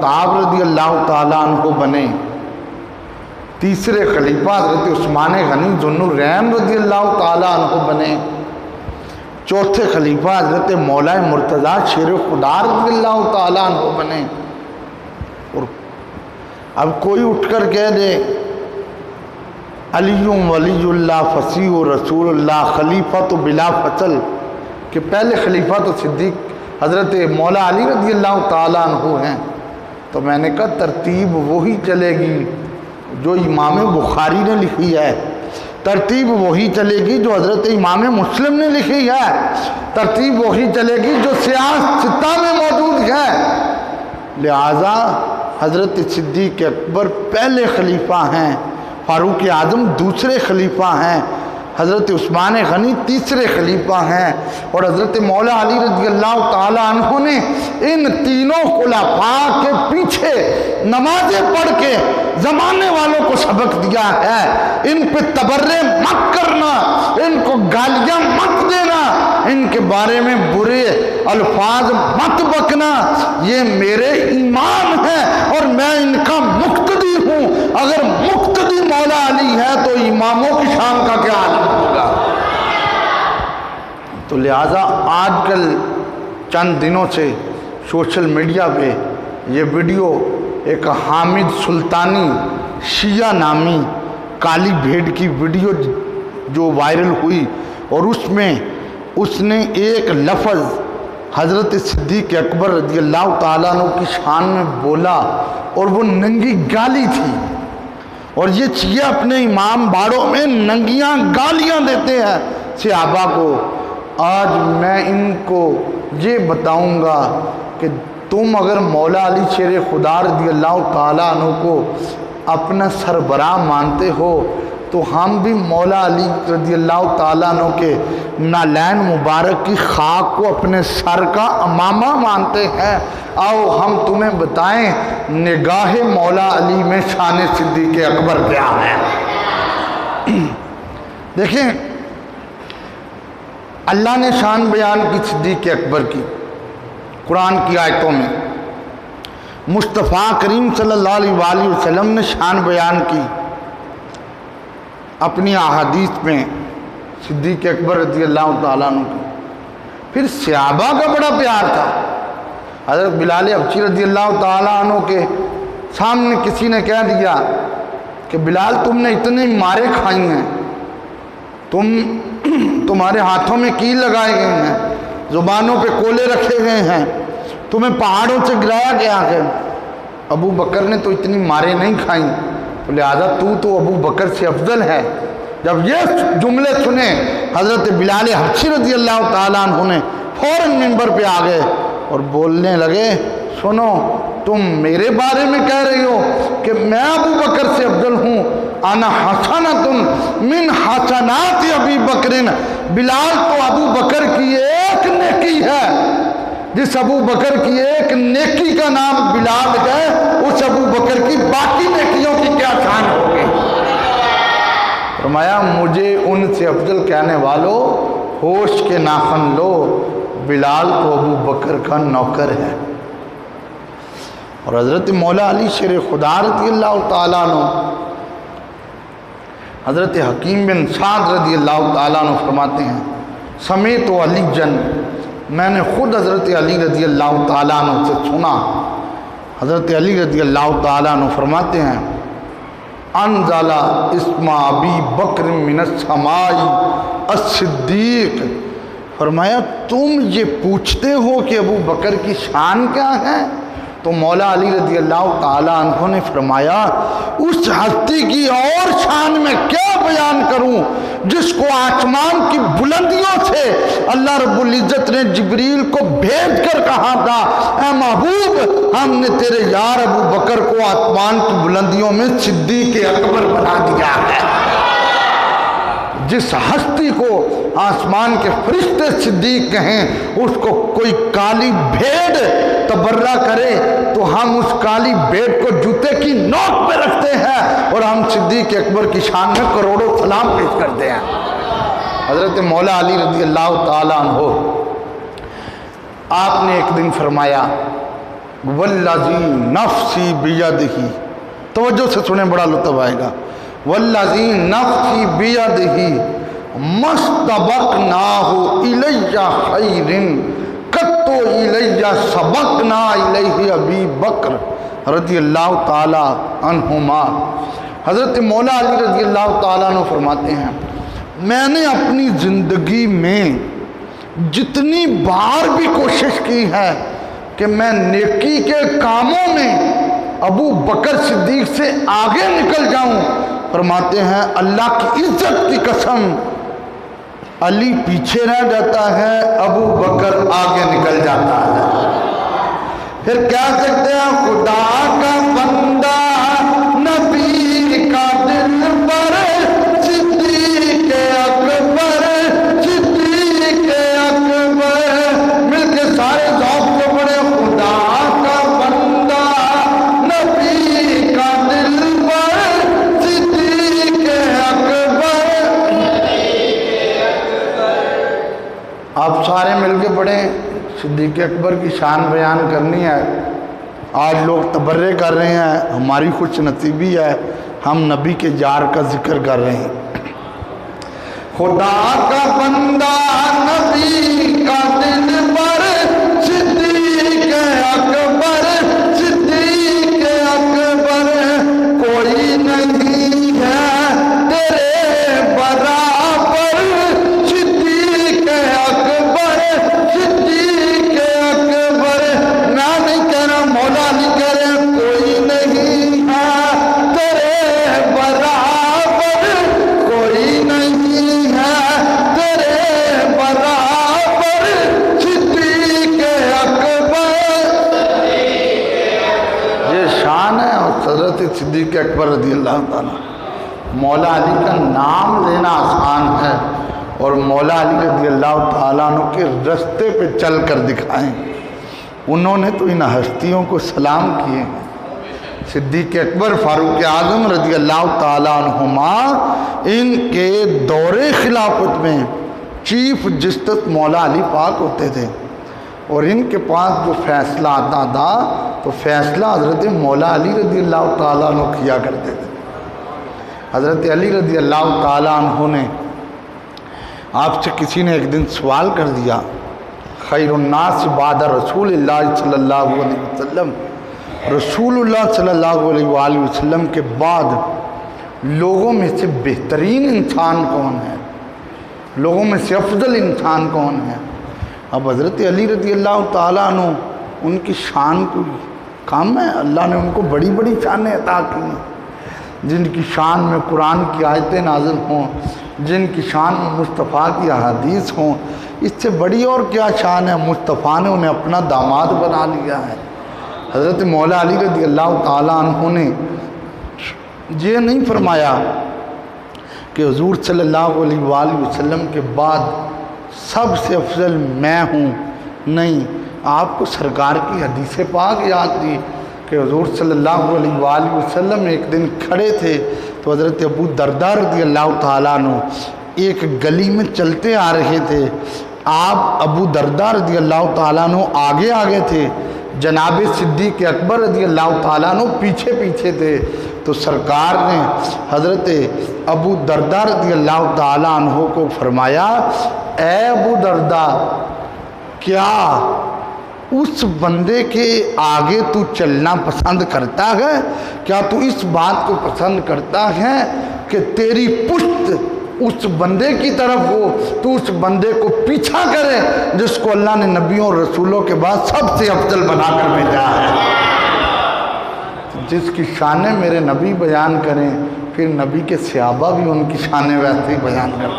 Khattab रज़ी अल्लाह ताला अन्हु बने, तीसरे खलीफा हज़रत उस्मान गनी ज़ुन्नुरैन रज़ी अल्लाह ताला अन्हु बने, चौथे खलीफा हज़रत मौला मुर्तज़ा शेर खुदा रज़ी अल्लाह ताला अन्हु बने। और अब कोई उठकर कह दे अलीयुम वलीयुल्लाह फसीह रसूलुल्लाह खलीफा तो बिला फसल, कि पहले खलीफा तो सिद्दीक हज़रत मौला अली रज़ी अल्लाह ताला अन्हु हैं, तो मैंने कहा तरतीब वही चलेगी जो इमाम बुखारी ने लिखी है, तरतीब वही चलेगी जो हज़रत इमाम मुस्लिम ने लिखी है, तरतीब वही चलेगी जो सियासत में मौजूद है। लिहाजा हज़रत सिद्दीक़ अकबर पहले खलीफा हैं, फ़ारूक आज़म दूसरे खलीफा हैं, हज़रत उस्मान गनी तीसरे खलीफा हैं, और हज़रत मौला अली रज़ी अल्लाह ताला अन्हु ने इन तीनों खुलाफा के पीछे नमाज़ें पढ़ के ज़माने वालों को सबक दिया है। इन पे तबर्रे मत करना, इनको गालियाँ मत देना, इनके बारे में बुरे अल्फाज मत बकना, ये मेरे इमाम हैं और मैं इनका मुक्तदी हूँ। अगर मुक्तदी मौला अली है तो इमामों की शान का क्या आलम होगा। तो लिहाजा आजकल चंद दिनों से सोशल मीडिया पे ये वीडियो एक हामिद सुल्तानी शिया नामी काली भेड़ की वीडियो जो वायरल हुई, और उसमें उसने एक लफ्ज़ हज़रत सिद्दीक़ अकबर रज़ी अल्लाह ताला अन्हु की शान में बोला, और वो नंगी गाली थी। और ये शिया अपने इमाम बाड़ों में नंगियां गालियां देते हैं सहाबा को। आज मैं इनको ये बताऊंगा कि तुम अगर मौला अली शेर खुदा रज़ी अल्लाह ताला अन्हु को अपना सरबराह मानते हो, तो हम भी मौला अली रज़ी अल्लाह ताला अन्हु के नालैन मुबारक की खाक को अपने सर का अमामा मानते हैं। आओ हम तुम्हें बताएं निगाह मौला अली में शान सिद्दीक़ अकबर क्या है। देखें, अल्लाह ने शान बयान की सिद्दीक़ अकबर की कुरान की आयतों में, मुस्तफ़ा करीम सल्लल्लाहु अलैहि वसल्लम ने शान बयान की अपनी अहादीस में सिद्दीक़ अकबर रज़ी अल्लाह ताला अन्हु की। फिर सहाबा का बड़ा प्यार था। हज़रत बिलाल हबशी रज़ी अल्लाह ताला अन्हु के सामने किसी ने कह दिया कि बिलाल तुमने इतने मारे खाई हैं, तुम्हारे हाथों में कील लगाए गए हैं, ज़ुबानों पे कोले रखे गए हैं, तुम्हें पहाड़ों से गिराया गया है। अबू बकर ने तो इतनी मारे नहीं खाई, तो लिहाजा तू तो अबू बकर से अफजल है। जब ये जुमले सुने हज़रत बिलाल हबशी रज़ी अल्लाह ताला अन्हु ने फ़ौरन मिंबर पे आ गए और बोलने लगे, सुनो तुम मेरे बारे में कह रही हो कि मैं अबू बकर से अफजल हूँ, आना हसनतुन मिन हसनात अबी बकरिन, बिलाल तो अबू बकर की एक नेकी है, जिस अबू बकर की एक नेकी का नाम बिलाल है, उस अबू बकर की बाकी नेकियों की क्या शान होगी। फरमाया मुझे उनसे अफजल कहने वालों होश के नाखन लो, बिलाल तो अबू बकर का नौकर है। और हज़रत मौला अली शेर खुदा रज़ी अल्लाह ताला अन्हु, हज़रत हकीम बिन साद रज़ी अल्लाह ताला अन्हु फरमाते हैं, समेत अली जन, मैंने खुद हज़रत अली रज़ी अल्लाह ताला अन्हु से सुना। हज़रत अली रज़ी अल्लाह ताला अन्हु फरमाते हैं, अनज़ला इस्मा अबी बकर मिनस समाई अस-सिद्दीक़, फरमाया तुम ये पूछते हो कि अबू बकर की शान क्या है, तो मौला अली रज़ी अल्लाह ताला अन्हु ने फरमाया उस हस्ती की और शान में क्या बयान करूं जिसको आसमान की बुलंदियों से अल्लाह रब्बुल इज़्ज़त ने जिब्रील को भेज कर कहा था, ऐ महबूब हमने तेरे यार अबू बकर को आसमान की बुलंदियों में सिद्दीक़ अकबर बना दिया है। जिस हस्ती को आसमान के फरिश्ते सिद्दीक कहें, उसको कोई काली भेड़ तबर्रा करे तो हम उस काली भेड़ को जूते की नोक पे रखते हैं और हम सिद्दीक अकबर की शान में करोड़ों सलाम पेश करते हैं। हज़रत मौला अली रज़ी अल्लाह ताला अन्हु, आपने एक दिन फरमाया والذی نفسی بیدہ، توجہ سے سنیں بڑا لطف آئے گا، والذی نفسی بیدہ مستبقناہ الی خیر قط الی سبقنا الیہ ابی بکر رضی اللہ تعالی عنہما۔ حضرت مولا علی رضی اللہ تعالیٰ عنہ فرماتے ہیں میں نے اپنی زندگی میں جتنی بار بھی کوشش کی ہے کہ میں نیکی کے کاموں میں ابو بکر صدیق سے آگے نکل جاؤں، فرماتے ہیں اللہ کی عزت کی قسم علی پیچھے رہ جاتا ہے، ابو بکر آگے نکل جاتا ہے۔ پھر کیا کہتے ہیں، خدا کا بندہ نبی کا دل پر صدیق اکبر، صدیق اکبر، مل کے سارے ذوق سے پڑھے، خدا کا بندہ نبی کا دل پر صدیق اکبر۔ آپ سارے مل کے پڑھیں، صدیق اکبر کی شان بیان کرنی ہے۔ آج لوگ تبرے کر رہے ہیں، ہماری خوش نصیبی ہے، ہم نبی کے جار کا ذکر کر رہے ہیں۔ خدا کا بندہ نبی کا دل پر صدیق اکبر، صدیق اکبر، کوئی نہیں ہے تیرے برابر، صدیق اکبر، صدیق اکبر۔ میں نہیں کہہ رہا، مولا علی کہہ رہے ہیں کوئی نہیں ہے تیرے برابر، کوئی نہیں ہے تیرے برابر، صدیق اکبر۔ یہ شان ہے اور حضرت صدیق اکبر رضی اللہ تعالیٰ۔ مولا علی کا نام لینا آسان ہے اور مولا علی رضی اللہ تعالیٰ عنہ کے رستے پہ چل کر دکھائیں۔ انہوں نے تو ان ہستیوں کو سلام کیے ہیں۔ صدیق اکبر فاروق اعظم رضی اللہ تعالیٰ عنہما، ان کے دور خلافت میں چیف جسٹس مولا علی پاک ہوتے تھے اور ان کے پاس جو فیصلہ آتا تھا تو فیصلہ حضرت مولا علی رضی اللہ تعالیٰ عنہ کیا کرتے تھے۔ حضرت علی رضی اللہ تعالیٰ عنہ نے آپ سے کسی نے ایک دن سوال کر دیا، خیر الناس بعد رسول اللہ صلی اللہ علیہ وسلم، رسول اللہ صلی اللہ علیہ وآلہ وسلم کے بعد لوگوں میں سے بہترین انسان کون ہے، لوگوں میں سے افضل انسان کون ہے؟ اب حضرت علی رضی اللہ تعالیٰ عنہ ان کی شان کو کام ہے، اللہ نے ان کو بڑی بڑی شانیں عطا کی ہیں، جن کی شان میں قرآن کی آیتیں نازل ہوں، جن کی شان میں مصطفیٰ کی احادیث ہوں، اس سے بڑی اور کیا شان ہے؟ مصطفیٰ نے انہیں اپنا داماد بنا لیا ہے۔ حضرت مولا علی رضی اللہ تعالیٰ عنہ نے یہ نہیں فرمایا کہ حضور صلی اللہ علیہ وآلہ وسلم کے بعد سب سے افضل میں ہوں، نہیں، آپ کو سرکار کی حدیث پاک یاد تھی کہ حضور صلی اللہ علیہ وآلہ وسلم ایک دن کھڑے تھے تو حضرت ابو درداء رضی اللہ تعالیٰ عنہ ایک گلی میں چلتے آ رہے تھے، آپ ابو درداء رضی اللہ تعالیٰ عنہ آگے آگے تھے، جناب صدیق اکبر رضی اللہ تعالیٰ عنہ پیچھے پیچھے تھے، تو سرکار نے حضرت ابو درداء رضی اللہ تعالیٰ عنہ کو فرمایا، اے ابو درداء، کیا اس بندے کے آگے تو چلنا پسند کرتا ہے؟ کیا تو اس بات کو پسند کرتا ہے کہ تیری پشت اس بندے کی طرف ہو، تو اس بندے کو پیچھا کرے جس کو اللہ نے نبیوں اور رسولوں کے بعد سب سے افضل بنا کر بھیجا ہے؟ جس کی شانیں میرے نبی بیان کریں، پھر نبی کے صحابہ بھی ان کی شانیں ویسے ہی بیان کریں۔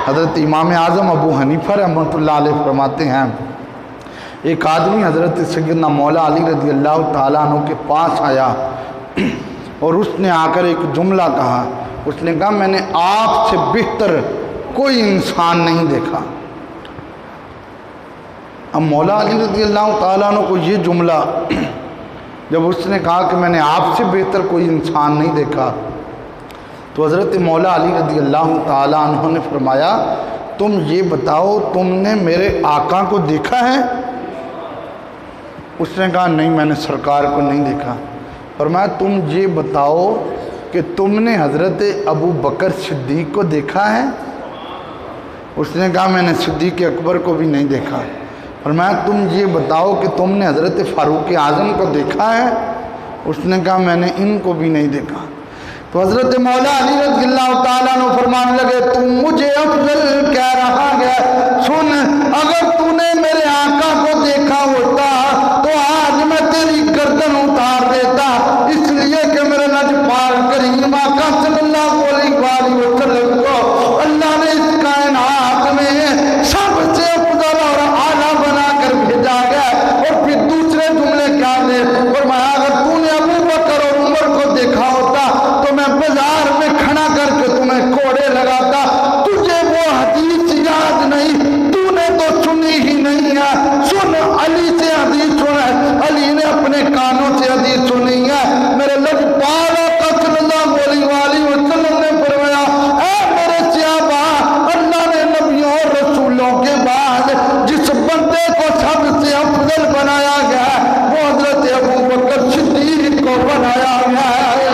حضرت امام اعظم ابو حنیفہ رحمۃ اللہ علیہ فرماتے ہیں، ایک آدمی حضرت سیدنا مولا علی رضی اللہ تعالیٰ عنہ کے پاس آیا اور اس نے آ کر ایک جملہ کہا، اس نے کہا میں نے آپ سے بہتر کوئی انسان نہیں دیکھا۔ اب مولا علی رضی اللہ تعالیٰ عنہ کو یہ جملہ جب اس نے کہا کہ میں نے آپ سے بہتر کوئی انسان نہیں دیکھا، تو حضرت مولا علی رضی اللہ تعالیٰ عنہ نے فرمایا، تم یہ بتاؤ تم نے میرے آقا کو دیکھا ہے؟ اس نے کہا نہیں میں نے سرکار کو نہیں دیکھا۔ فرمایا تم یہ بتاؤ کہ تم نے حضرت ابو بکر صدیق کو دیکھا ہے؟ اس نے کہا میں نے صدیق اکبر کو بھی نہیں دیکھا۔ فرمایا تم یہ بتاؤ کہ تم نے حضرت فاروق اعظم کو دیکھا ہے؟ اس نے کہا میں نے ان کو بھی نہیں دیکھا۔ تو حضرت مولا علی رضی اللہ تعالیٰ عنہ فرمانے لگے تم مجھے افضل کہہ رہا ہے، سن اگر تو نے میرے آقا کو دیکھا ہوتا تو آج میں تیری گردن اتار دیتا، اس لیے کہ میرے لجپال کریم آقا صلی اللہ علیہ وسلم کو اللہ نے اس کائنات میں سب سے افضل اور اعلیٰ بنا کر بھیجا گیا۔ اور پھر دوسرے جملے کیا دے فرمایا اگر تو نے ابو بکر اور عمر کو دیکھا ہوتا تو میں بازار میں کھڑا کر کے تمہیں کوڑے لگاتا۔ تجھے وہ حدیث یاد نہیں، تو نے تو سنی ہی نہیں ہے۔ سن علی سے حدیث سنا ہے، علی نے اپنے کانوں سے حدیث سنی ہے۔ میرے لجپال آقا صلی اللہ علیہ وسلم نے فرمایا اے میرے صحابہ، اللہ نے نبیوں اور رسولوں کے بعد جس بندے کو سب سے افضل بنایا گیا وہ حضرت ابو بکر صدیق کو بنایا گیا ہے۔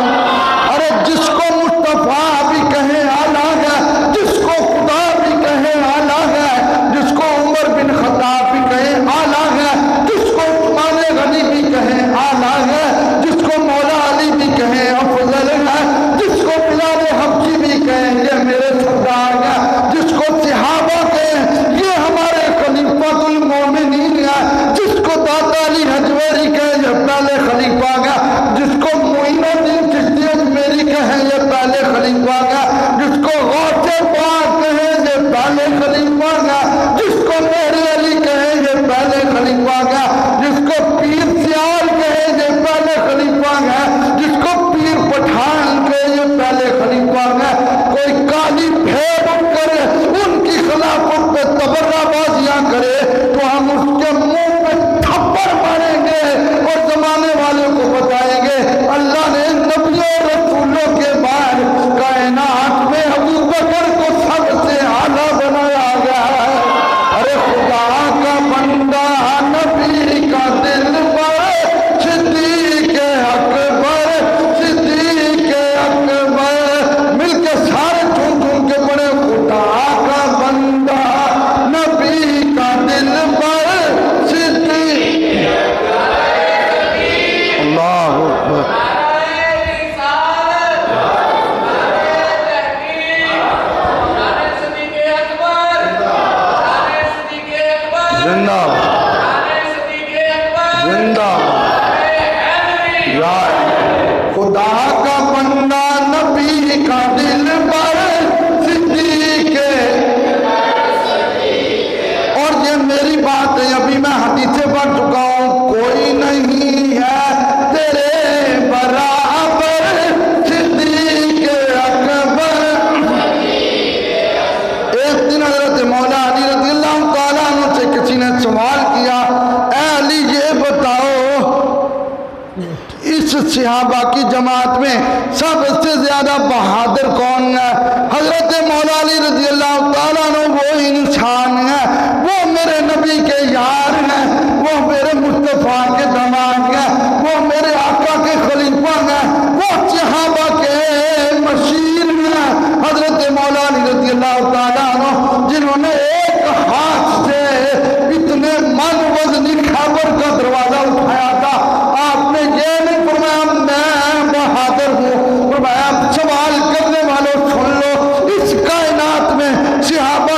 ارے جس کو مصطفیٰ بھی کہیں اعلیٰ ہے، جس کو خدا بھی کہیں اعلیٰ ہے، جس کو عمر بن خطاب بھی کہیں اعلیٰ ہے، جس کو عثمان غنی بھی کہیں اعلیٰ ہے، جس کو مولا علی بھی کہیں افضل ہے، جس کو بلال حبشی بھی کہیں یہ میرے سردار ہے، جس کو صحابہ کہیں یہ ہمارے خلیفۃ المومنین ہے، جس کو داتا علی حجویری کہیں یہ پہلے خلیفہ ہے، جس کو معین الدین چشتی اجمیری کہیں یہ پہلے خلیفہ ہے، جس کو غوث پاک کہیں یہ پہلے خلیفہ ہے، جس کو میرے علی کہیں یہ پہلے خلیفہ ہے، جس کو پیر سیال کہیں یہ پہلے خلیفہ ہے، جس کو پیر پٹھان کہیں یہ پہلے خلیفہ ہے۔ کوئی کالی بھیڑ اٹھ کر ان کی خلافت پہ تبرہ بازیاں کرے تو ہم اس کے منہ پہ تھپڑ ماریں گے اور زمانے والوں کو بتائیں گے اللہ نے نبیوں اور رسولوں کے بعد کائنات میں ابو بکر کو سب سے اعلیٰ بنایا گیا ہے۔ ارے خدا کا بندہ نبی کا دل پر صدیق اکبر، صدیق اکبر مل کے سارے جھوم جھوم کے پڑے خدا کا بندہ نبی کا دل پر صدیق اللہ اکبر۔ زندہ زندہ یا خدا کا بندہ نبی کا دل پر صدیق۔ اور یہ میری بات ہے، ابھی میں حدیثیں پڑھ چکا ہوں، کوئی نہیں ہے تیرے برابر صدیق اکبر۔ ایک دن حضرت مولا علی رضی اللہ تعالیٰ عنہ سے کسی نے سوال کیا اے علی یہ بتاؤ اس صحابہ کی جماعت میں سب سے زیادہ بہادر کون ہے؟ حضرت مولا علی رضی اللہ تعالیٰ عنہ وہ انسان ہے، وہ میرے نبی کے یار ہیں، وہ میرے مصطفیٰ کے داماد ہیں، وہ میرے آقا کے خلیفہ ہیں، وہ صحابہ کے مشیر ہیں۔ حضرت مولا علی رضی اللہ تعالیٰ عنہ جنہوں نے ایک ہاتھ سے اتنے من وزنی خیبر کا دروازہ اٹھایا تھا، آپ نے یہ نہیں فرمایا میں بہادر ہوں، فرمایا سوال کرنے والوں سن لو، اس کائنات میں صحابہ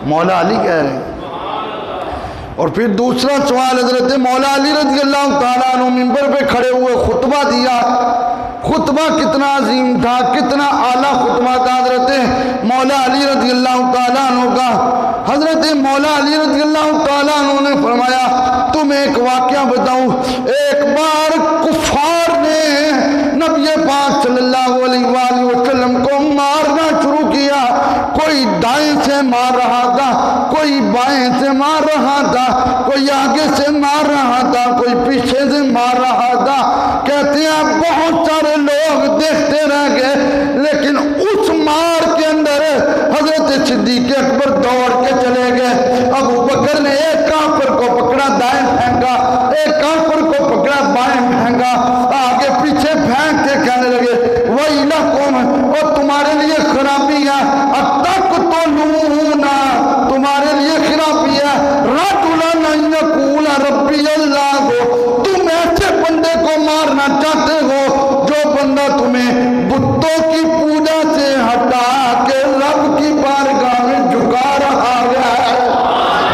مولا علی کہہ رہے ہیں۔ اور پھر دوسرا سوال، حضرت مولا علی رضی اللہ تعالیٰ عنہ منبر پہ کھڑے ہوئے خطبہ دیا، خطبہ کتنا عظیم تھا، کتنا اعلیٰ خطبہ تھا حضرت مولا علی رضی اللہ تعالیٰ عنہ کا۔ حضرت مولا علی رضی اللہ تعالیٰ عنہ نے فرمایا تمہیں ایک واقعہ بتاؤں، ایک بار کفار نے نبی پاک صلی اللہ علیہ وآلہ وسلم کو مارنا شروع کیا، کوئی دائیں سے مار رہا تھا، کوئی بائیں سے مار رہا تھا، کوئی آگے سے مار رہا تھا، کوئی پیچھے سے مار رہا تھا۔ کہتے ہیں بہت سارے لوگ دیکھتے رہ گئے، لیکن اس مار کے اندر حضرت صدیق اکبر دوڑ کے چلے گئے۔ ابو بکر نے ایک کافر کو پکڑا دائیں پھینکا، ایک کافر کو پکڑا بائیں پھینکا، آگے پیچھے پھینک کے کہنے لگے وَيْلَكُمْ، اور تمہارے لیے خرابی ہے، أَتَقْتُلُونَ، تمہارے لیے خرابی ہے، رَجُلًا أَن يَقُولَ رَبِّيَ اللَّهُ، تم ایسے بندے کو مارنا چاہتے ہو جو بندہ تمہیں بتوں کی پوجا سے ہٹا کے رب کی بارگاہ میں جھکا رہا ہے۔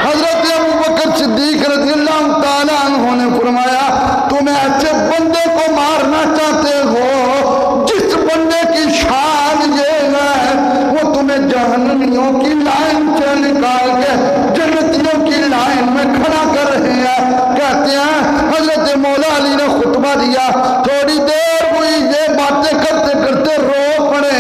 حضرت ابو بکر صدیق رضی اللہ تعالیٰ عنہ نے فرمایا تم ایسے بندے کو مارنا چاہتے ہو جس بندے کی شان یہ ہے وہ تمہیں جہنمیوں کی لائن سے نکال کے جنتیوں کی لائن میں کھڑا کر رہے ہیں۔ کہتے ہیں حضرت مولا علی نے خطبہ دیا، تھوڑی دیر ہوئی، یہ باتیں کرتے کرتے رو پڑے،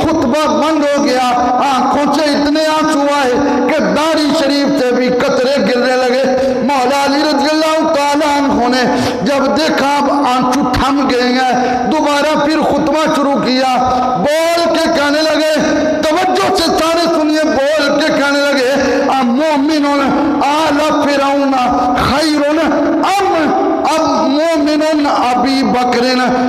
خطبہ بند ہو گیا، آنکھوں سے اتنے آنسو آئے کہ داڑھی شریف سے بھی قطرے گرنے لگے۔ مولا علی رضی اللہ تعالیٰ عنہ نے جب دیکھا اب آنسو تھم گئے ہیں، دوبارہ پھر خطبہ شروع کیا، بول کے کہنے لگے، توجہ سے سارے سنیے، بول کے کہنے لگے مومن آل فرعون خیر اب مومن ابی بکر،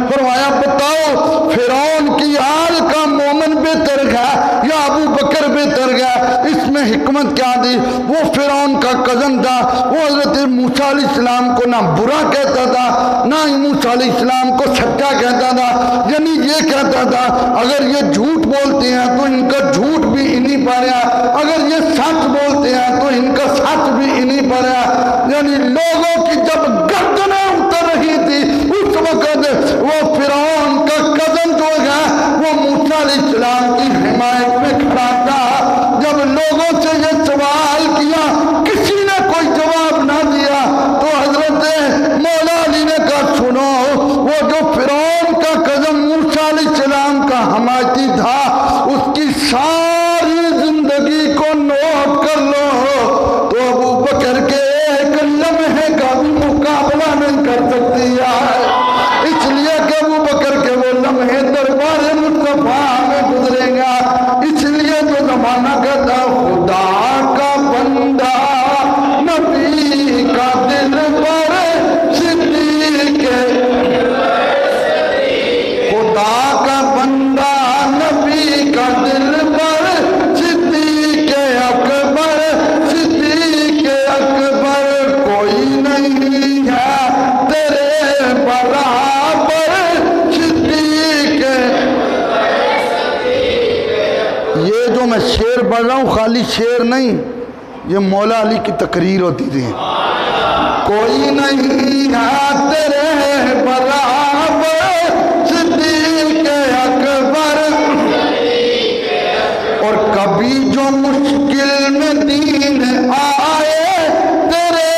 فرمایا بتاؤ فرعون کی آل کا مومن بہتر گیا یا ابو بکر بہتر گیا؟ اس میں حکمت کیا دی؟ وہ فرعون کا کزن تھا، وہ حضرت موسیٰ علیہ السلام کو نہ برا کہتا تھا نہ ہی موسیٰ علیہ السلام کو سچا کہتا تھا، یعنی یہ کہتا تھا اگر یہ جھوٹ بولتے ہیں تو ان کا جھوٹ بھی انہی پر ہے، اگر یہ سچ بولتے ہیں تو ان کا سچ بھی انہی پر ہے۔ یعنی لوگوں کی جب گردنیں اتر رہی تھی اس وقت وہ فرعون کا کزن جو ہے وہ موسیٰ علیہ السلام کی حمایت میں کھڑا تھا۔ جب لوگوں سے یہ سوال کیا کسی نے کوئی جواب نہ دیا تو حضرت مولا علی نے کہا سنو، وہ جو فرعون کا کزن موسیٰ علیہ السلام کا حمایتی تھا اس کی ساری زندگی کو نوٹ کر لو تو ابو بکر کے ایک لمحے کا بھی مقابلہ نہیں کر سکتی ہے، اس لیے کہ ابو بکر کے وہ لمحے دربار مصطفیٰ میں گزریں گا۔ اس لیے جو زمانہ کہتا خدا کا بندہ نبی کا دل پر صدیق، خدا کا بندہ نبی کا دل پر صدیق اکبر، صدیق اکبر کوئی نہیں ہے تیرے برابر، صدیق۔ یہ جو میں شعر پڑھ رہا ہوں خالی شعر نہیں، یہ مولا علی کی تقریر ہوتی تھی، کوئی نہیں ہے تیرے برابر، صدیق اکبر۔ اور کبھی جو مشکل میں دین آئے تیرے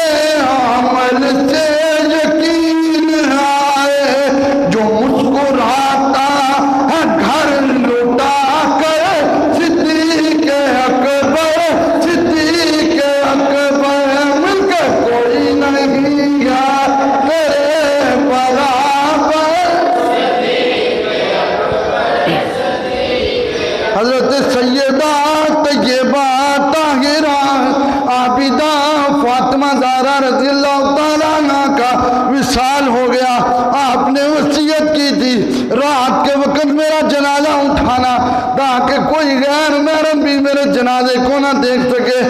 عمل سے یقین آئے، جو مسکراتا ہے گھر لٹا کر، صدیق اکبر، صدیق اکبر، مل کے کوئی نہیں ہے تیرے برابر۔ حضرت سیدہ طیبہ طاہرہ عابدہ فاطمہ زہرا رضی اللہ تعالیٰ عنہ کا وصال ہو گیا۔ آپ نے وصیت کی تھی رات کے وقت میرا جنازہ اٹھانا تاکہ کوئی غیر محرم بھی میرے جنازے کو نہ دیکھ سکے۔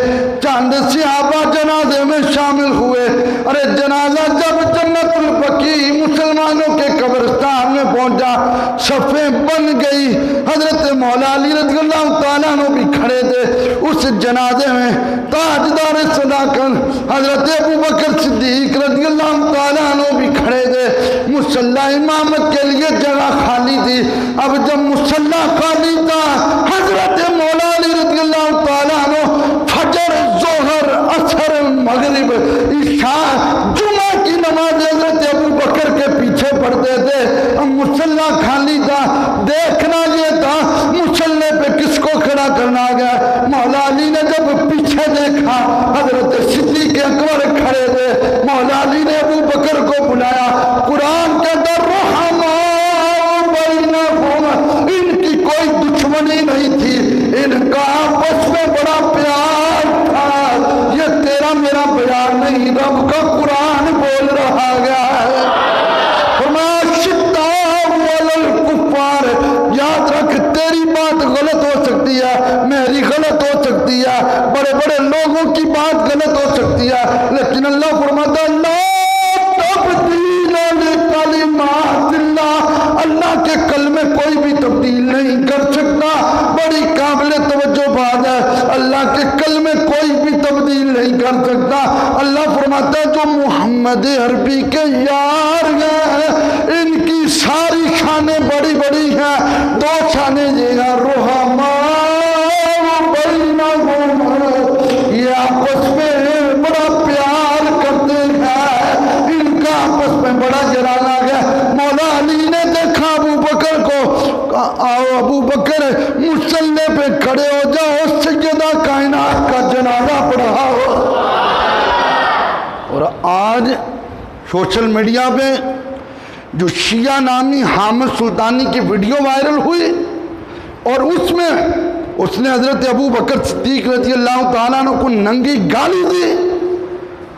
چند صحابہ جنازے میں में शामिल हुए। अरे जनाजा जब जन्नतुल बकी मुसलमानों के कब्रिस्तान में पहुंचा, सफ़ें बन गई। हजरत मौला अली रज़ियल्लाहु ताला अन्हु भी खड़े थे। उस जनाजे में ताजदार सदाकत हजरत अबू बकर सिद्दीक रज़ियल्लाहु ताला अन्हु भी खड़े थे। मुसल्ला इमामत के लिए जगह खाली थी। अब जब मुसल्ला खाली था, हजरत मौला अली रज़ियल्लाहु ताला अन्हु फजर, जोहर, असर, मगरिब, इशा, जुमा की नमाज हजरत अबू बकर के पीछे पढ़ते थे। अब मुसल्ला खाली था, देखना ये था मुसल्ले पे किसको खड़ा करना गया। मौला अली ने जब पीछे देखा, हजरत सिद्दीक अकबर खड़े थे। मौला अली ने अबू बकर को बुलाया। कुरान के अंदर इनकी कोई दुश्मनी नहीं थी, इनका आपस में बड़ा प्यार था। ये तेरा मेरा बयान नहीं, रब का कुरान बोल रहा गया है। कुफार, याद रख, तेरी बात गलत हो सकती है, मेरी गलत हो सकती है, बड़े बड़े लोगों की बात गलत हो सकती है, लेकिन अल्लाह फरमाता अल्लाह के कलमे कोई भी तब्दील नहीं कर सकता। बड़ी काबिल तवज्जो बात है, अल्लाह के कलमे कोई भी तब्दील नहीं कर सकता। अल्लाह फरमाता है जो मोहम्मद अरबी के यार हैं, इनकी सारी शानें बड़ी बड़ी हैं। दो शानें ये रोहमा, ये आपस में बड़ा प्यार करते हैं, इनका आपस में बड़ा जलाना गया। मौला अली ने देखा अबू बकर को, आओ अबू बकर मुसल्ले पे खड़े हो जाओ, सैयदा कायनात का जनाजा पढ़ाओ। और आज सोशल मीडिया पे जो शिया नामी हामिद सुल्तानी की वीडियो वायरल हुई और उसमें उसने हजरत अबू बकर सिद्दीक रज़ियल्लाहु ताला अन्हु को नंगी गाली दी।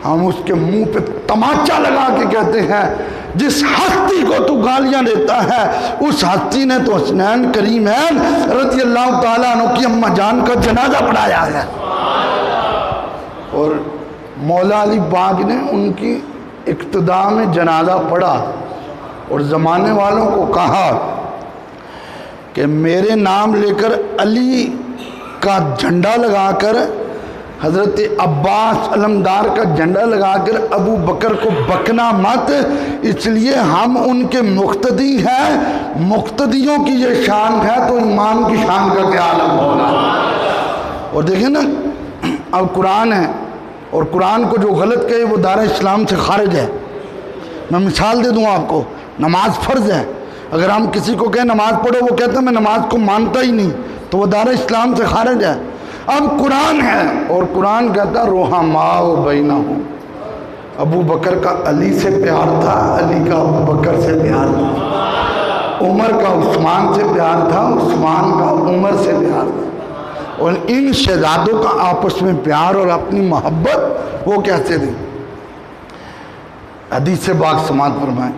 हम उसके मुंह पे तमाचा लगा के कहते हैं जिस हस्ती को तू गालियां देता है उस हस्ती ने तो हसनैन करीमैन रज़ियल्लाहु ताला अन्हु की अम्मा जान का जनाजा पढ़ाया है। और मौला अली बाग ने उनकी इक्तदा में जनाजा पढ़ा और ज़माने वालों को कहा कि मेरे नाम लेकर अली का झंडा लगाकर, हज़रत अब्बास अलमदार का झंडा लगाकर अबू बकर को बकना मत, इसलिए हम उनके मुक्तदी हैं। मुक्तदियों की ये शान है तो इमाम की शान का क्या आलम होगा। और देखिए ना, अब कुरान है और कुरान को जो गलत कहे वो दार इस्लाम से खारिज है। मैं मिसाल दे दूँ आपको, नमाज फ़र्ज़ है, अगर हम किसी को कहें नमाज पढ़ो, वो कहते हैं मैं नमाज को मानता ही नहीं, तो वो दार इस्लाम से खारिज है। अब कुरान है और कुरान कहता रोहमाओ बैनहुम, अबू बकर का अली से प्यार था, अली का अबू बकर से प्यार था, उमर का उस्मान से प्यार था, उस्मान का उमर से प्यार था। और इन शहजादों का आपस में प्यार और अपनी मोहब्बत वो कैसे थी। हदीस से बाग समात फरमाए,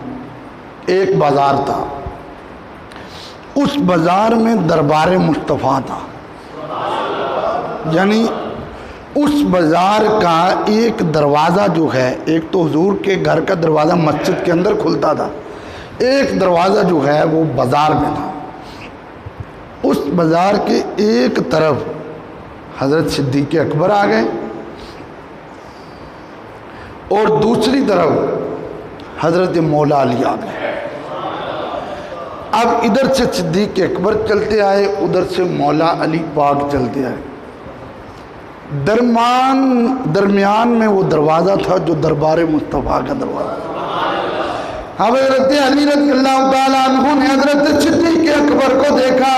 एक बाजार था, उस बाजार में दरबार मुस्तफ़ा था, यानी उस बाजार का एक दरवाज़ा जो है, एक तो हुजूर के घर का दरवाज़ा मस्जिद के अंदर खुलता था, एक दरवाज़ा जो है वो बाज़ार में था। उस बाज़ार के एक तरफ हज़रत सिद्दीक़ अकबर आ गए और दूसरी तरफ हज़रत मौला अली आ गए। अब इधर से सिद्दीक़ अकबर चलते आए, उधर से मौला अली पाक चलते आए। दरमियान में वो दरवाज़ा था जो दरबार मुस्तफ़ा का दरवाज़ा। हज़रत अली रज़ियल्लाहु ताला अन्हु ने हज़रत सिद्दीक़ अकबर को देखा।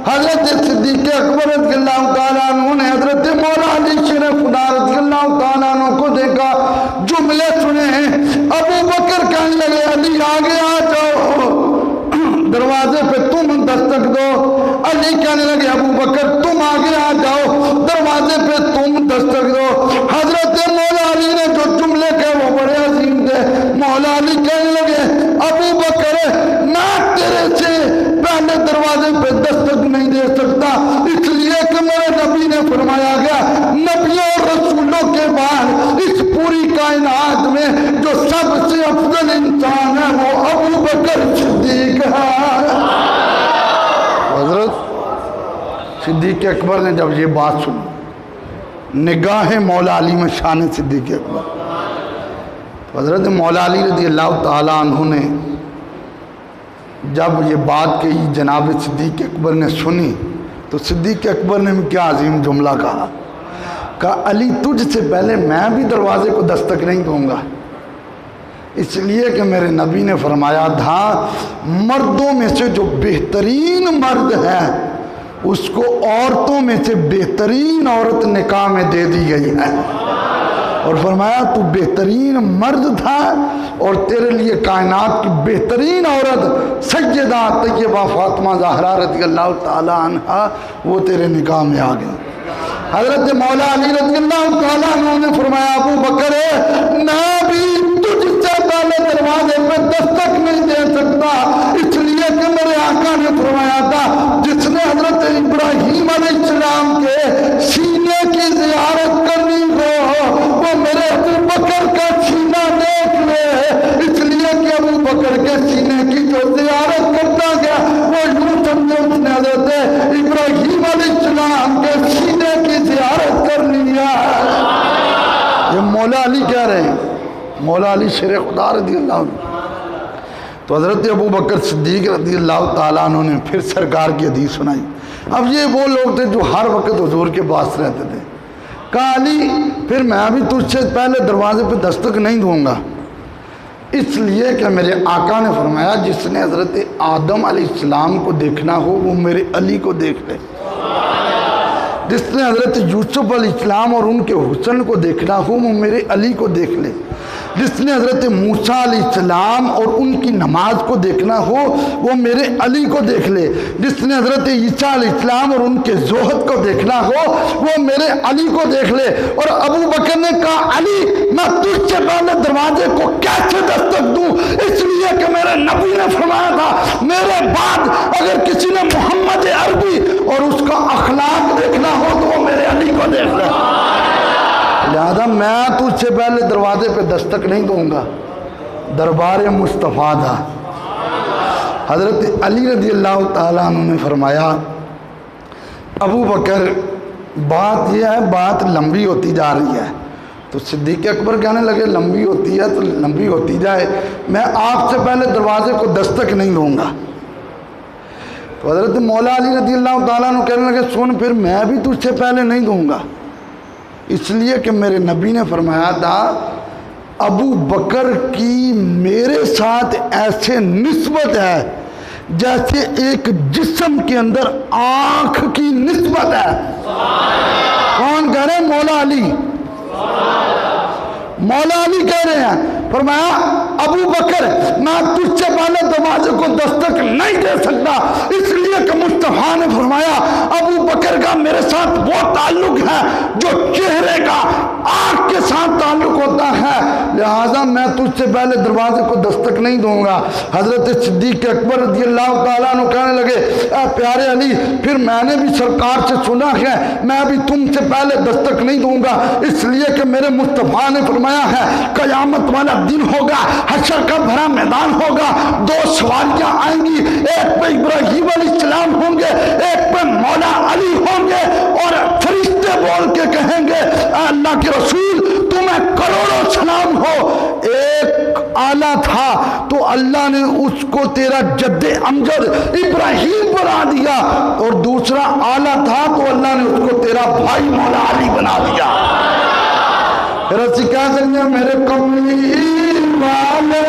हज़रत सिद्दीक़ अकबर रज़ियल्लाहु ताला अन्हु ने हज़रत मौला अली शेर खुदा रज़ियल्लाहु ताला अन्हु को देखा। जुमले सुने, अबू बकर कहने लगे अली आगे आ जाओ, दरवाजे पे तुम दस्तक दो। अली कहने लगे अबू बकर तुम आगे आ जाओ, दरवाजे पे तुम दस्तक दो। हजरत मौला अली ने जो जुमले कहे वो बड़े अजीम थे। मौला अली कहने लगे अबू बकर मैं तेरे से पहले दरवाजे पे दस्तक नहीं दे सकता, इसलिए कि मेरे नबी ने फरमाया गया नबियों और रसूलों के बाद इस कायनात में जो सबसे अफजल इंसान है वो अबू बकर सिद्दीक है। हजरत सिद्दीक अकबर ने जब ये बात सुनी, निगाह मौला अली में शान सिद्दीक अकबर, तो हजरत मौला अली रज़ी अल्लाह ताला अन्हु ने जब ये बात कही, जनाब सिद्दीक अकबर ने सुनी, तो सिद्दीक अकबर ने क्या अजीम जुमला कहा अली तुझसे पहले मैं भी दरवाजे को दस्तक नहीं दूंगा, इसलिए कि मेरे नबी ने फरमाया था मर्दों में से जो बेहतरीन मर्द है उसको औरतों में से बेहतरीन औरत निकाह में दे दी गई है, और फरमाया तू बेहतरीन मर्द था और तेरे लिए कायनात की बेहतरीन औरत सैयदा तैयबा फातिमा ज़हरा रज़ी अल्लाह ताला अन्हा वो तेरे निकाह में आ गई। हज़रत मौला अली रज़ी अल्लाह ताला अन्हु ने फरमाया अबू बकर मैं भी तुझसे पहले दरवाजे पे दस्तक नहीं दे सकता, इसलिए कि मेरे आका ने फरमाया था जिसने हज़रत इब्राहीम अलैहिस्सलाम के सीने की ज़ियारत करनी हो वो मेरे अबू बकर का सीना देख ले, इसलिए कि अबू बकर के सीने की जो ज़ियारत करता गया वो यूं समझे उसने हज़रत इब्राहीम अलैहिस्सलाम के सीने की ज़ियारत कर लिया। ये मौला अली कह रहे हैं, मौला अली शेर खुदा रज़ी अल्लाह अन्हु। तो हज़रत अबू बकर सिद्दीक रज़ी अल्लाह ताला अन्हु ने फिर सरकार की हदीस सुनाई। अब ये वो लोग थे जो हर वक्त हुजूर के पास रहते थे। कहा अली फिर मैं भी तुझसे पहले दरवाजे पे दस्तक नहीं दूंगा, इसलिए कि मेरे आका ने फरमाया जिसने हज़रत आदम अलैहिस्सलाम को देखना हो वो मेरे अली को देख ले, जिसने हज़रत यूसुफ अलैहिस्सलाम और उनके हुस्न को देखना हो वो मेरे अली को देख ले, जिसने हज़रत मूसा अलैहिस्सलाम और उनकी नमाज को देखना हो वो मेरे अली को देख ले, जिसने हज़रत ईसा अलैहिस्सलाम और उनके ज़ोहद को देखना हो वो मेरे अली को देख ले। और अबू बकर ने कहा अली मैं तुझसे पहले दरवाजे को कैसे दस्तक दूं, इसलिए कि मेरे नबी ने फरमाया था मेरे बाद अगर किसी ने मोहम्मद अरबी और उसका अखलाक देखना हो तो वो मेरे अली को देख ले, लिहाजा मैं तुझसे पहले दरवाजे पे दस्तक नहीं दूंगा। दरबार मुस्तफ़ा था। हज़रत अली रज़ी अल्लाह ताला अन्हु ने फरमाया अबू बकर बात यह है बात लंबी होती जा रही है। तो सिद्दीक़ अकबर कहने लगे लंबी होती है तो लंबी होती जाए, मैं आपसे पहले दरवाजे को दस्तक नहीं दूंगा। तो हज़रत मौला अली रज़ी अल्लाह ताला अन्हु कहने लगे सुन फिर मैं भी तुझसे पहले नहीं दूंगा, इसलिए कि मेरे नबी ने फरमाया था अबू बकर की मेरे साथ ऐसे निस्बत है जैसे एक जिस्म के अंदर आँख की निस्बत है। कौन कह रहे हैं? मौला अली। मौला अली कह रहे हैं, फरमाया अबू बकर मैं तुझसे पहले दरवाजे को दस्तक नहीं दे सकता, इसलिए कि मुस्तफ़ा ने फरमाया अबू बकर का मेरे साथ वो ताल्लुक है जो चेहरे का आँख के साथ ताल्लुक होता है, लिहाजा मैं तुझसे पहले दरवाजे को दस्तक नहीं दूंगा। हज़रत सिद्दीक़ अकबर रज़ी अल्लाह ताला अन्हु कहने लगे प्यारे अली फिर मैंने भी सरकार से सुना है मैं भी तुमसे पहले दस्तक नहीं दूंगा, इसलिए कि मेरे मुस्तफ़ा ने फरमाया है क़यामत वाला दिन होगा, हशर का भरा मैदान होगा, दो सवारियां आएंगी, एक पे इब्राहीम अलैहिस्सलाम होंगे, एक पे मौला अली होंगे, और फरिश्ते बोल के कहेंगे अल्लाह के रसूल तुम्हें करोड़ों सलाम हो। एक आला था तो अल्लाह ने उसको तेरा जद्दे अमजद इब्राहीम बना दिया, और दूसरा आला था तो अल्लाह ने उसको तेरा भाई मौला अली बना दिया। रसी क्या करेंगे मेरे कमली वाले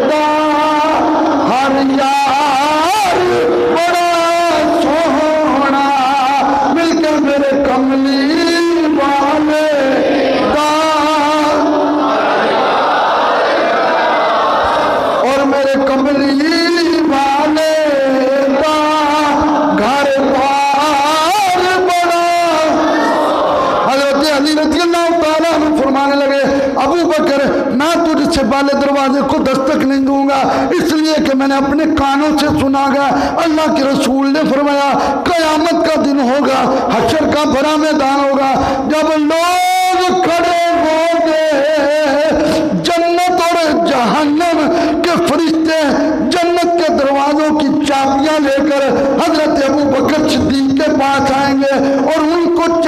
दा हर यार बड़ा सोहना मिलकर मेरे कमली वाले दा और मेरे कमली वाले दा घर बार बड़ा। हज़रत अली रज़ी अल्लाह ताला अन्हु फरमाने लगे अबू बकर मैं तुझसे पहले दरवाजे को दस्तक नहीं दूंगा, इसलिए कि मैंने अपने कानों से सुना गया अल्लाह के रसूल ने फरमाया क़यामत का दिन होगा, हशर का बड़ा मैदान होगा, जब लोग खड़े होंगे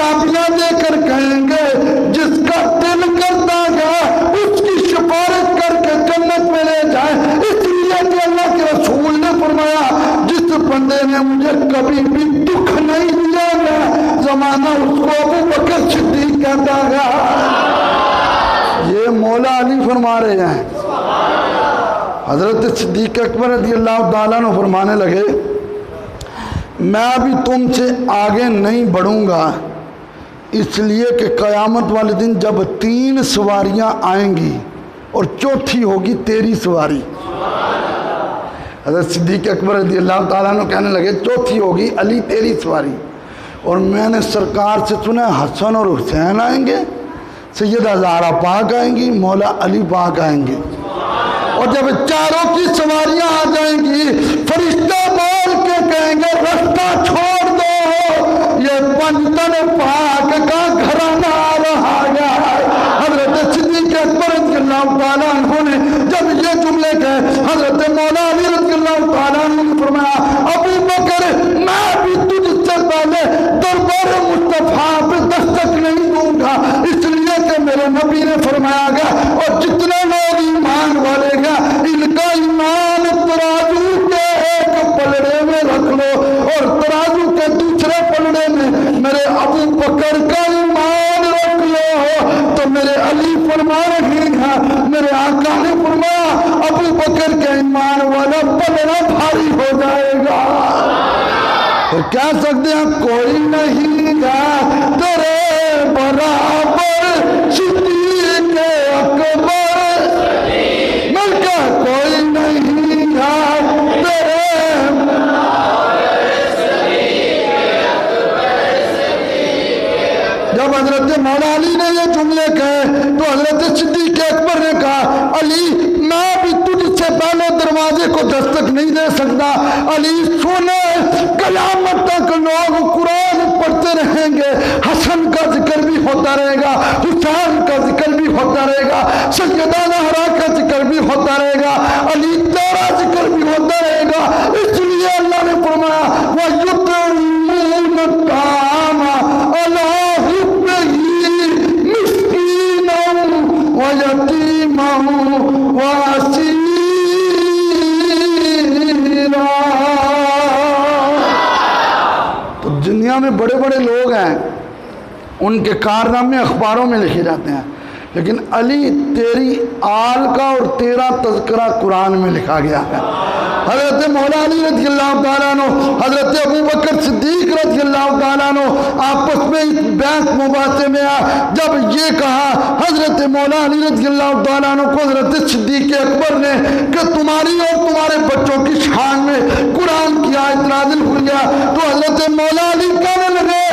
چابیاں دے کر کہیں گے جس کا دل کرتا گیا اس کی سفارش کر کے جنت میں لے جائیں. اس لیے کہ اللہ کے رسول نے فرمایا جس بندے نے مجھے کبھی بھی دکھ نہیں دیا گیا زمانہ اس کو ابو بکر صدیق کہتا گیا. یہ مولا علی فرما رہے ہیں. حضرت صدیق اکبر رضی اللہ تعالیٰ عنہ فرمانے لگے میں ابھی تم سے آگے نہیں بڑھوں گا اس لیے کہ قیامت والے دن جب 3 سواریاں آئیں گی اور چوتھی ہوگی تیری سواری. حضرت صدیق اکبر رضی اللہ تعالیٰ عنہ کہنے لگے چوتھی ہوگی علی تیری سواری. اور میں نے سرکار سے سنا حسن اور حسین آئیں گے, سیدہ زہرا پاک آئیں گی, مولا علی پاک آئیں گے. اور جب چاروں کی سواریاں آ جائیں گی فرشتہ بول کے کہیں گے رستہ چھوڑ دو یہ پنجتن پاک کا گھرانہ آ رہا ہے. حضرت صدیق اکبر رضی اللہ تعالیٰ عنہ نے جب یہ جملے کہے حضرت مولا علی رضی اللہ تعالیٰ عنہ نے فرمایا ابو بکر میں بھی تجھ سے پہلے دربار مصطفیٰ پہ دستک نہیں دوں گا اس لیے کہ میرے نبی نے فرمایا گیا اور جتنے لوگ ایمان والے گا ان کا ایمان ترازو کے ایک پلڑے میں رکھ لو اور ترازو کے دوسرے پلڑے میں میرے ابو بکر کا ایمان رکھ لو. تو میرے علی فرما رہے ہیں میرے آقا نے فرمایا ابو بکر کے ایمان والا پلڑا بھاری ہو جائے گا. اور کہہ سکتے ہیں کوئی نہیں گا تیرے برابر صدیق اکبر مل کے کوئی نہیں گا تیرے جب حضرت مولا علی نے یہ جملے کہے تو حضرت صدیق اکبر نے کہا علی میں بھی تجھ سے پہلے دروازے کو دستک نہیں دے سکتا. علی سنے قیامت تک لوگ قرآن پڑھتے رہیں گے حسن کا ذکر بھی ہوتا رہے گا حسین کا ذکر بھی ہوتا رہے گا سیدہ زہرا کا ذکر بھی ہوتا رہے گا علی تیرا ذکر بھی ہوتا رہے گا. اس لیے اللہ نے فرمایا وَيُطْعِمُونَ الطَّعَامَ عَلَىٰ حُبِّهِ مِسْكِينًا وَيَتِيمًا وَأَسِيرًا. تو دنیا میں بڑے بڑے لوگ ہیں ان کے کارنامے اخباروں میں لکھے جاتے ہیں لیکن علی تیری آل کا اور تیرا تذکرہ قرآن میں لکھا گیا ہے. حضرت مولا علی رضی اللہ تعالیٰ عنہ حضرت ابو بکر صدیق رضی اللہ تعالیٰ عنہ آپس میں بیعت مباحثے میں جب یہ کہا حضرت مولا علی رضی اللہ تعالیٰ عنہ کو حضرت صدیق اکبر نے کہ تمہاری اور تمہارے بچوں کی شان میں قرآن کی آیت نازل ہوئی ہے تو حضرت مولا علی کہنے لگے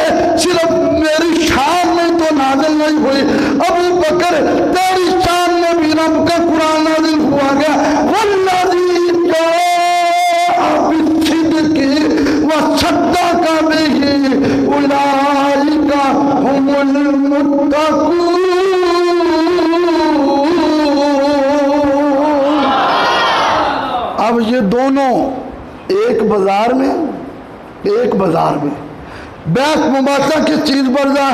صرف میری شان میں تو نازل نہیں ہوئی ابو بکر تیری شان میں بھی رب کا قرآن نازل ہوا گیا. والذی وصدق به اولئک هم المتقون. اب یہ دونوں ایک بازار میں بیعت مباحثہ کی چیز پر جا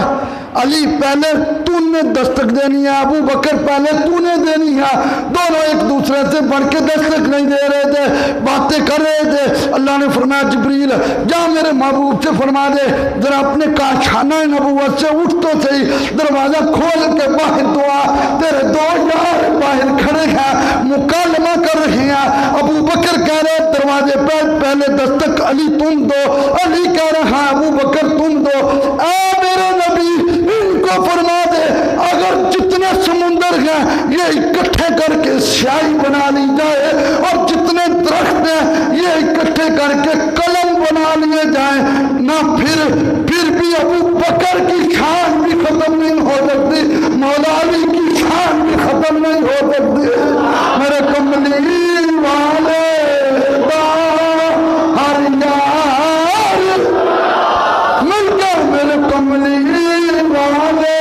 علی پہلے تو نے دستک دینی ہے ابو بکر پہلے تو نے دینی ہے. دونوں ایک دوسرے سے بڑھ کے دستک نہیں دے رہے تھے باتیں کر رہے تھے. اللہ نے فرمایا جبریل جا میرے محبوب سے فرما دے ذرا اپنے کاشانہ نبوت سے اٹھ تو صحیح دروازہ کھول کے باہر تو آ تیرے 2 یار باہر کھڑے ہیں مکالمہ کر رہے ہیں. ابو بکر کہہ رہے دروازے پہ پہلے دستک علی تم دو علی کہہ رہا ابو بکر تم دو. اے میرے نبی ان کو فرما دے اگر جتنے سمندر ہیں یہ اکٹھے کر کے سیاہی بنا لی جائے اور جتنے درخت ہیں یہ اکٹھے کر کے قلم بنا لیے جائیں نہ پھر بھی ابو بکر کی شان بھی ختم نہیں ہو سکتی مولا علی کی شان بھی ختم نہیں ہو سکتی. میرے کملی والے ہر یار مل کر میرے کملی والے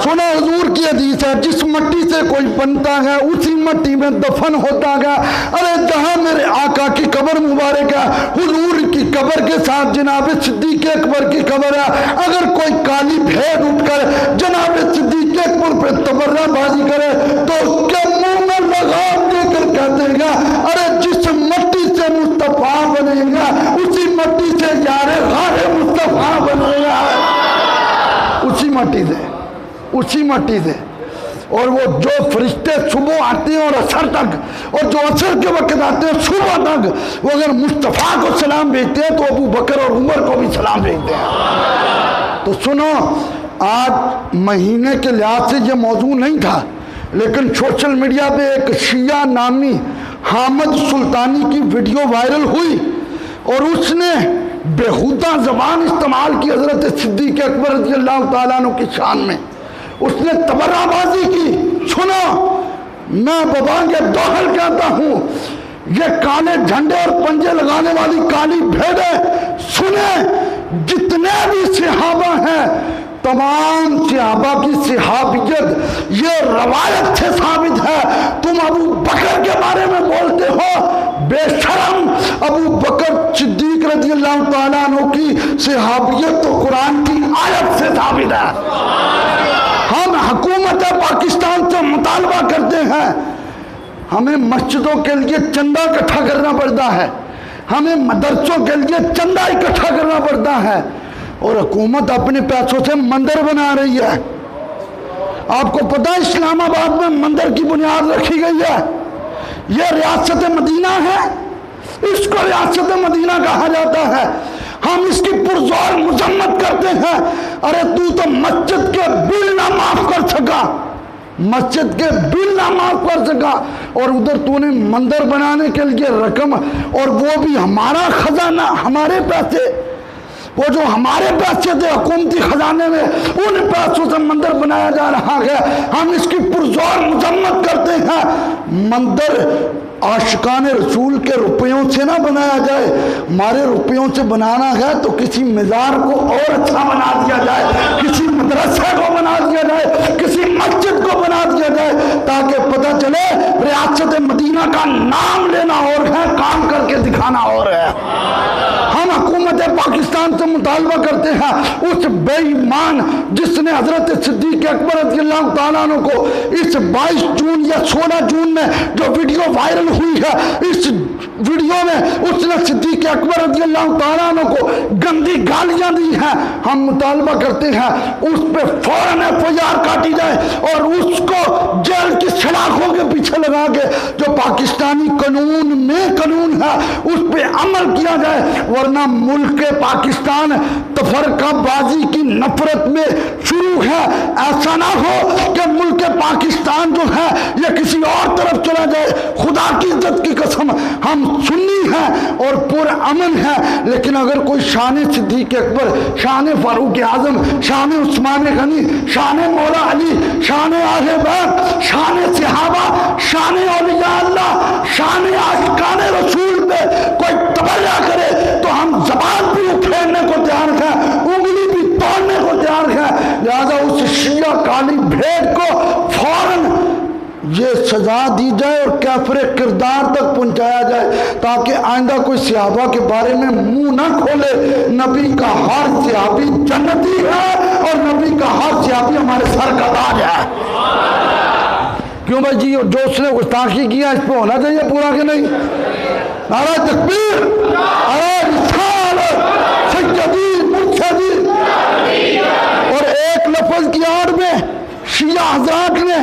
سنا حضور کی हदीस है, जिस मट्टी से कोई बनता है उसी मट्टी में दफन होता गया। अरे जहां मेरे आका की कब्र मुबारक है, हुजूर की कब्र के साथ जनाब सिद्दीक अकबर की कब्र है, अगर कोई काली भेड़ उठकर जनाब सिद्दीक अकबर पे तबर्राबाजी करे तो उसके मुंह में लगाम देकर कहते हैं, अरे जिस मट्टी से मुस्तफा बनेगा उसी मट्टी से यारे गारे मुस्तफा बनेगा। उसी मट्टी से, उसी मट्टी से। और वो जो फरिश्ते सुबह आते हैं और असर तक, और जो असर के वक्त आते हैं सुबह तक, वो अगर मुस्तफ़ा को सलाम भेजते हैं तो अबू बकर और उमर को भी सलाम भेजते हैं। तो सुनो, आज महीने के लिहाज से ये मौजू नहीं था, लेकिन सोशल मीडिया पे एक शिया नामी हामिद सुल्तानी की वीडियो वायरल हुई और उसने बेहुदा जबान इस्तेमाल की हजरत सिद्दीक अकबर रज़ियल्लाहु ताला अन्हु की शान में। उसने तबर्राबाजी की। सुनो, मैं बबांगे दोहल कहता हूँ, ये काले झंडे और पंजे लगाने वाली काली भेड़े, सुने, जितने भी सहाबा हैं, तमाम सहाबा की सहाबियत ये रवायत से साबित है। तुम अबू बकर के बारे में बोलते हो, बेशरम, अबू बकर सिद्दीक रज़ियल्लाहु ताला अन्हु की सहाबियत तो कुरान की आयत से साबित है। हम हुकूमत पाकिस्तान से मुतालबा करते हैं, हमें मस्जिदों के लिए चंदा इकट्ठा करना पड़ता है, हमें मदरसों के लिए चंदा इकट्ठा करना पड़ता है, और हुकूमत अपने पैसों से मंदिर बना रही है। आपको पता है इस्लामाबाद में मंदिर की बुनियाद रखी गई है। यह रियासत मदीना है, इसको रियासत मदीना कहा जाता है। हम इसकी पुरजोर मजम्मत करते हैं। अरे तू तो मस्जिद के बिल ना माफ कर सका, मस्जिद के बिल ना माफ कर सका, और उधर तूने मंदिर बनाने के लिए रकम, और वो भी हमारा खजाना, हमारे पैसे, वो जो हमारे पैसे थे हुकूमती खजाने में, उन पैसों से मंदिर बनाया जा रहा है। हम इसकी पुरजोर मजम्मत करते हैं। मंदिर आशिकाने रसूल के रुपयों से ना बनाया जाए, हमारे रुपयों से बनाना है तो किसी मज़ार को और अच्छा बना दिया जाए, किसी मदरसे को बना दिया जाए, किसी मस्जिद को बना दिया जाए, ताकि पता चले रियासत मदीना का नाम लेना और है, काम करके दिखाना और है। हम हुकूमत पाकिस्तान से मुतालबा करते हैं उस बेईमान जिसने हजरत सिद्दीक अकबर रज़ियल्लाहु ताला अन्हु को इस 22 जून या 16 जून में जो वीडियो वायरल हुई है, इस वीडियो में उसने सिद्दीक अकबर रज़ियल्लाहु ताला अन्हु को गंदी गालियां दी हैं। हम मुतालबा करते हैं उस पर फौरन एफआईआर काटी जाए और उसको जेल की सलाखों के पीछे लगा के जो पाकिस्तानी कानून में कानून है उस पर अमल किया जाए, वरना मुल्क पाकिस्तान तफरकाबाजी की नफरत में शुरू है। ऐसा ना हो कि मुल्क पाकिस्तान जो है ये किसी और तरफ चला जाए। खुदा की इज्जत की कसम, हम सुन्नी हैं और पूरा अमन है, लेकिन अगर कोई शान सिद्दीक अकबर, शान फारूक आजम, शान उस्मान गनी, शान मौला अली, शान आले बैत, शान सहाबा, शान औलिया अल्लाह, शान आशिकाने रसूल पे कोई तबर्रा करे तो हम जबान भी उखेड़ने को तैयार है, उंगली भी तोड़ने को तैयार है। लिहाजा उस शिया काली भेड़ को फौरन ये सजा दी जाए और काफिर किरदार तक पहुंचाया जाए, ताकि आइंदा कोई सहाबा के बारे में मुंह ना खोले। नबी का हर सहाबी जन्नती है और नबी का हर सहाबी हमारे सर का ताज है। क्यों भाई जी, जो उसने गुस्ताखी किया इस पर होना चाहिए पूरा कि नहीं? नारा तकबीर, नारा रिसालत, सय्यदी मुर्शदी। और एक लफ्ज की आड़ में शिया हजरात ने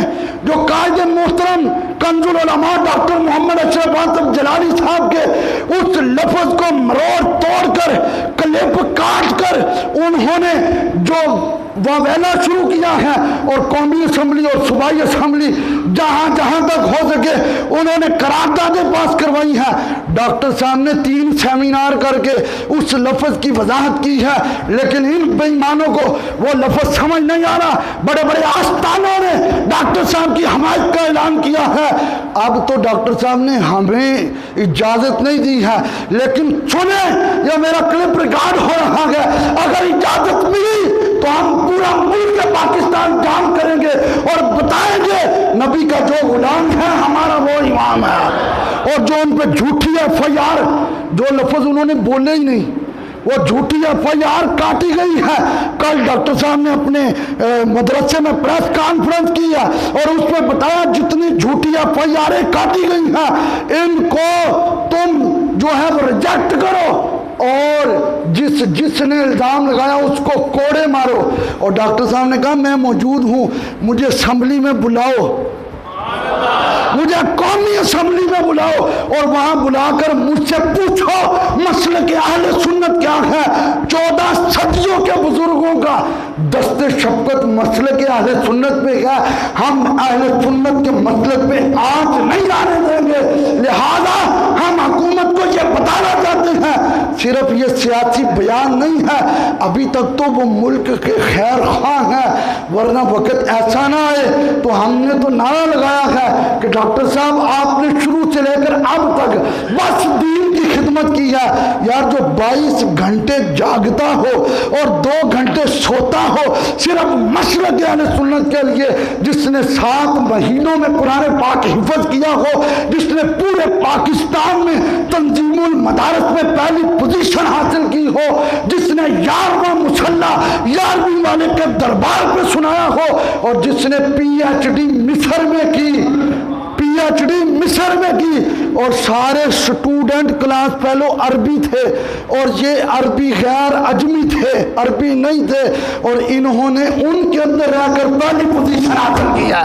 जो कायदे मोहतरम कंजुल उलमा डॉक्टर मोहम्मद अशरफ आसफ जलाली साहब के उस लफ्ज को मरोड़ तोड़कर क्लिप काट कर उन्होंने जो वावेला शुरू किया है और कौमी असम्बली और सूबाई असम्बली जहां जहां तक हो सके उन्होंने करारदादें पास करवाई हैं। डॉक्टर साहब ने 3 सेमिनार करके उस लफ्ज की वजाहत की है, लेकिन इन बेईमानों को वो लफ्ज समझ नहीं आ रहा। बड़े बड़े आस्थानों ने डॉक्टर साहब की हमायत का ऐलान किया है। अब तो डॉक्टर साहब ने हमें इजाजत नहीं दी है, लेकिन सुने, यह मेरा क्लिप रिकॉर्ड हो रहा है, अगर इजाजत मिली तो हम पूरा मुल्क पाकिस्तान जाम करेंगे और جو غلام ہے ہمارا وہ امام ہے. اور جو ان پہ جھوٹی FIR، جو لفظ انہوں نے بولے ہی نہیں، وہ جھوٹی FIR کاٹی گئی ہے. کل ڈاکٹر صاحب نے اپنے مدرسے میں پریس کانفرنس کیا اور اس میں بتایا جتنی جھوٹی FIR کاٹی گئی ہیں ان کو تم جو ہے وہ ریجیکٹ کرو، اور جس نے الزام لگایا اس کو کوڑے مارو. اور ڈاکٹر صاحب نے کہا میں موجود ہوں، مجھے اسمبلی میں بلاؤ، مجھے قومی اسمبلی میں بلاؤ، اور وہاں بلا کر مجھ سے پوچھو مسلک اہل سنت کیا ہے. 14 صدیوں کے بزرگوں کا دست شفقت مسلک اہل سنت پہ ہے. ہم اہل سنت کے مسلک پہ آنچ نہیں آنے دیں گے. لہذا ہم حکومت کو یہ بتانا چاہتے ہیں، صرف یہ سیاسی بیان نہیں ہے، ابھی تک تو وہ ملک کے خیر خواہ ہیں، ورنہ وقت ایسا نہ آئے تو ہم نے تو نعرہ لگایا ہے کہ ڈاکٹر صاحب آپ نے شروع سے لے کر اب تک بس دین کی خدمت کی ہے. یار جو 22 گھنٹے جاگتا ہو اور 2 گھنٹے سوتا ہو صرف مسلک اہل سنت کے لیے، جس نے 7 مہینوں میں قرآن پاک حفظ کیا ہو، جس نے پورے پاکستان میں تنظیم المدارس میں پہلی پوزیشن حاصل کی ہو، جس نے 11واں مسلح 11ویں والے کے دربار پہ سنایا ہو، اور جس نے PhD مصر میں کی، PhD مصر میں کی، اور سارے سٹوڈنٹ کلاس فیلو عربی تھے، اور یہ عربی غیر عجمی تھے، عربی نہیں تھے، اور انہوں نے ان کے اندر رہ کر پہلی پوزیشن حاصل کیا.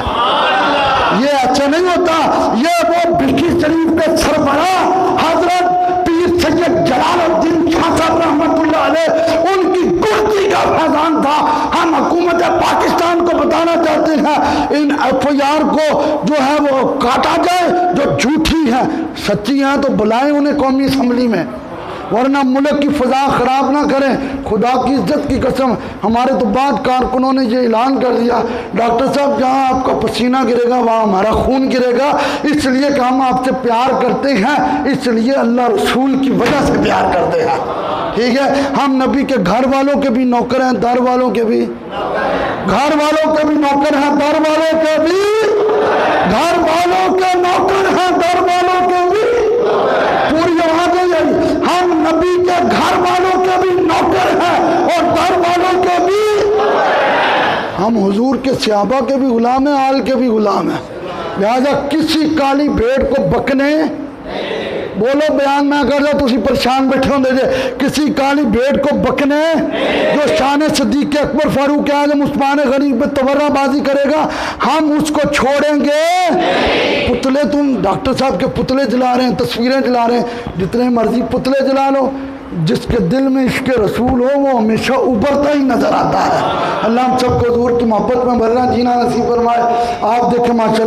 یہ اچھا نہیں ہوتا. یہ وہ بھکی شریف کے سربراہ حضرت پیر سید جلال الدین شاہ صاحب رحمۃ اللہ علیہ، ان کی گردی کا فیضان تھا. ہم حکومت پاکستان کو بتانا چاہتے ہیں ان FIR کو جو ہے وہ کاٹا جائے، جو جھوٹی ہیں. سچی ہیں تو بلائیں انہیں قومی اسمبلی میں، ورنہ ملک کی فضا خراب نہ کریں. خدا کی عزت کی قسم، ہمارے تو بعد کارکنوں نے یہ اعلان کر دیا ڈاکٹر صاحب جہاں آپ کا پسینہ گرے گا وہاں ہمارا خون گرے گا، اس لیے کہ ہم آپ سے پیار کرتے ہیں، اس لیے اللہ رسول کی وجہ سے پیار کرتے ہیں. ٹھیک ہے، ہم نبی کے گھر والوں کے بھی نوکر ہیں، در والوں کے بھی، گھر والوں کے بھی نوکر ہیں، در والوں کے بھی، گھر والوں کے نوکر ہیں، در والوں کے بھی. پوری آواز ہے، ہم نبی کے گھر والوں کے بھی نوکر ہیں اور در والوں کے بھی. ہم حضور کے صحابہ کے بھی غلام ہیں، آل کے بھی غلام ہیں. لہذا کسی کالی بھیڑ کو بکنے، بولو بیان میں کر دو تسی پریشان بیٹھے ہوں دے، کسی کالی بھیڑ کو بکنے جو شان صدیق اکبر فاروق اعظم عثمان غنی پہ تبرہ بازی کرے گا، ہم اس کو چھوڑیں گے. پتلے تم ڈاکٹر صاحب کے پتلے جلا رہے ہیں، تصویریں جلا رہے ہیں، جتنے مرضی پتلے جلا لو، جس کے دل میں عشق رسول ہو وہ ہمیشہ ابھرتا ہی نظر آتا ہے. اللہ ہم سب کو حضور کی محبت میں بھرنا جینا نصیب فرمائے. آپ دیکھیں ماشاءاللہ